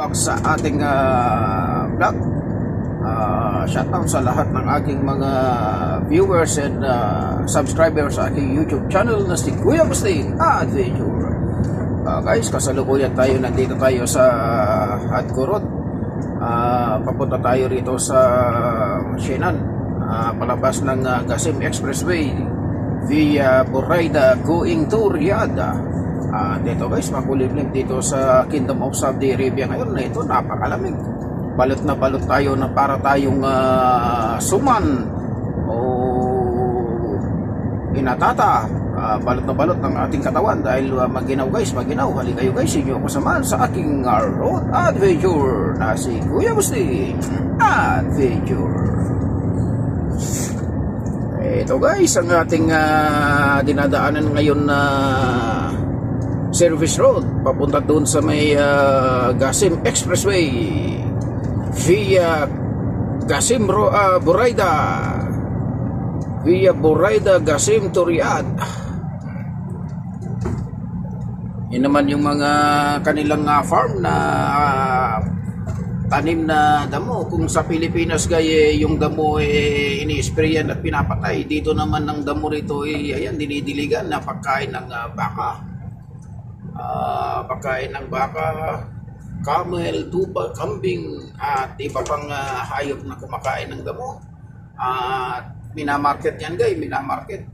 back sa ating vlog. Shoutout sa lahat ng aking mga viewers and subscribers sa aking YouTube channel na si Kuya Agustin Adventure. Guys, kasalukuyan tayo, nandito tayo sa Hadco Road. Papunta tayo rito sa Shenan, palabas ng Qasim Expressway via Buraida going to Riyadh. Dito guys, makulimlim dito sa Kingdom of Saudi Arabia ngayon na ito, napakalamig. Balot na balot tayo na para tayong suman o inatata. Balot na balot ng ating katawan dahil maginaw guys, maginaw. Hali kayo guys, inyo ako samahan sa aking road adventure na si Kuya Agustin Adventure. Ito guys, ang ating dinadaanan ngayon na service road papunta doon sa may Qasim Expressway via Qasim Buraida Qasim to Riyadh. Yan naman yung mga kanilang farm na tanim na damo. Kung sa Pilipinas gaya yung damo ini-sprayan at pinapatay, dito naman ng damo rito ayan, dinidiligan na pagkain ng baka. Pagkain ng baka, camel, tupa, kambing at iba pang hayop na kumakain ng damo. Minamarket yan guys, minamarket.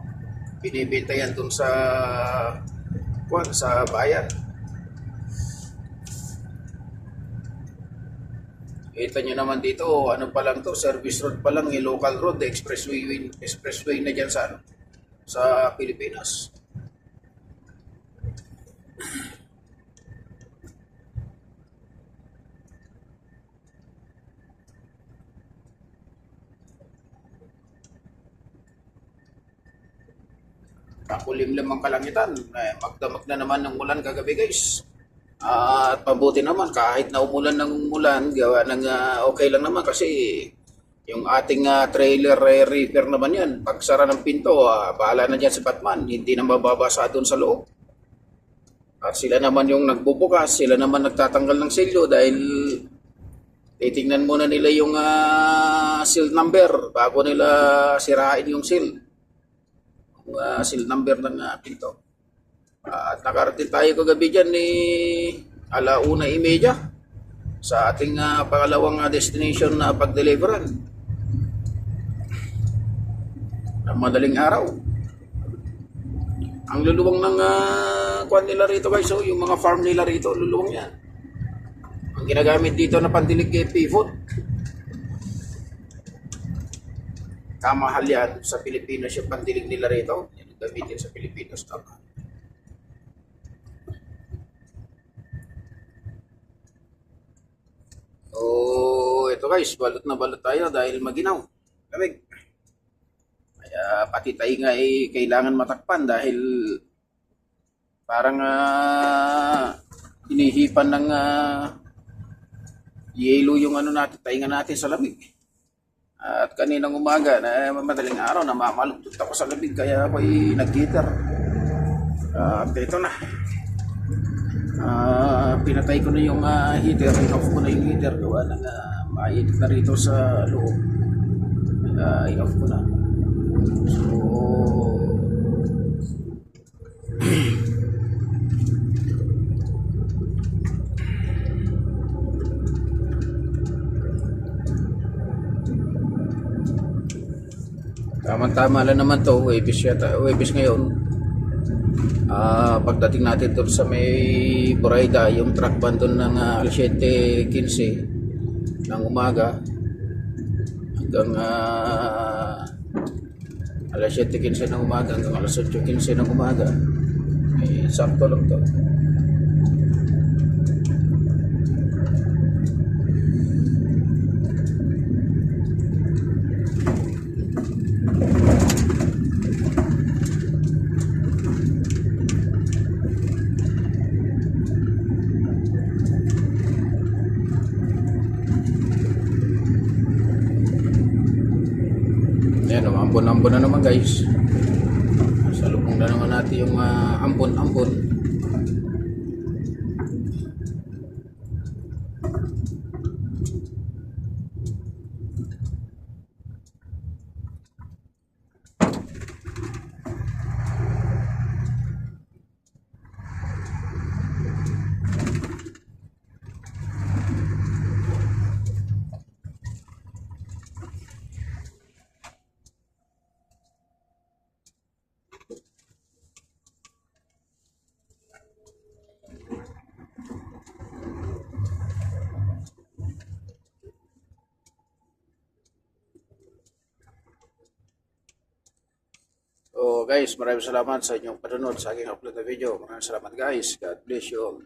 Binibenta yan dun sa bayan. Kita nyo naman dito, ano pa lang to, service road pa lang, local road, expressway na dyan sa Pilipinas. Pakulimlim ang kalangitan. Magdamag na naman ng ulan kagabi guys. At mabuti naman kahit na umulan ng umulan, gawa ng okay lang naman kasi yung ating trailer repair naman yan. Pagsara ng pinto, bahala na dyan si Batman. Hindi na mababasa doon sa loob. At sila naman yung nagbubukas, sila naman nagtatanggal ng selyo dahil titingnan muna nila yung seal number bago nila sirain yung seal. Seal number ng pinto. At nakarating tayo kagabi dyan ni 1:30 sa ating pangalawang destination na pag-deliveran. Ang madaling araw. Ang luluwang ng kuwan nila rito guys, yung mga farm nila rito, luluwang yan. Ang ginagamit dito na pandilig kay pivot. Kamahal yan sa Pilipinas yung pandilig nila rito. Yan ang gamitin sa Pilipinas. Tama. Ito guys, balot na balot tayo dahil maginaw. Lamig. Kaya pati tayo nga kailangan matakpan dahil parang hinihipan ng yelo yung natin, tainga natin sa lamig. At kaninang umaga na madaling araw na mamalugtot ako sa lamig kaya ako'y nag-heater. At ito na. Pinatay ko na yung heater, in-off ko na yung heater gawa ng mainit na rito sa loob. In-off ko na. So tama-tama lang naman to, Webis ngayon. Pagdating natin doon sa may Buraida, yung truck ban doon ng 7:15 ng umaga hanggang 7:15 ng umaga hanggang 8:15 ng umaga, sakto lang to. Ayan, ambon-ambon na naman guys. Salubong na naman natin yung ambon-ambon. So guys, maraming salamat sa inyong panunod sa aking upload na video. Maraming salamat guys. God bless you all.